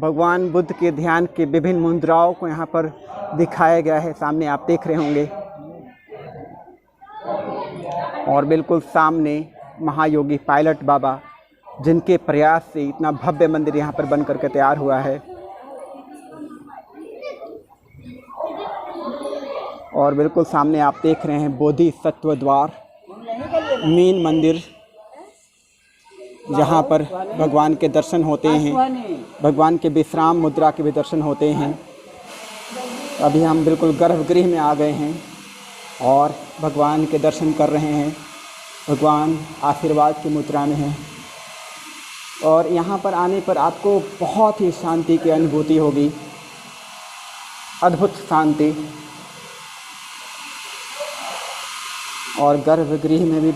भगवान बुद्ध के ध्यान के विभिन्न मुद्राओं को यहाँ पर दिखाया गया है। सामने आप देख रहे होंगे और बिल्कुल सामने महायोगी पायलट बाबा, जिनके प्रयास से इतना भव्य मंदिर यहाँ पर बन करके तैयार हुआ है। और बिल्कुल सामने आप देख रहे हैं बोधिसत्व द्वार, मेन मंदिर, जहाँ पर भगवान के दर्शन होते हैं, भगवान के विश्राम मुद्रा के भी दर्शन होते हैं। अभी हम बिल्कुल गर्भगृह में आ गए हैं और भगवान के दर्शन कर रहे हैं। भगवान आशीर्वाद की मुद्रा में हैं और यहाँ पर आने पर आपको बहुत ही शांति की अनुभूति होगी, अद्भुत शांति। और गर्भगृह में भी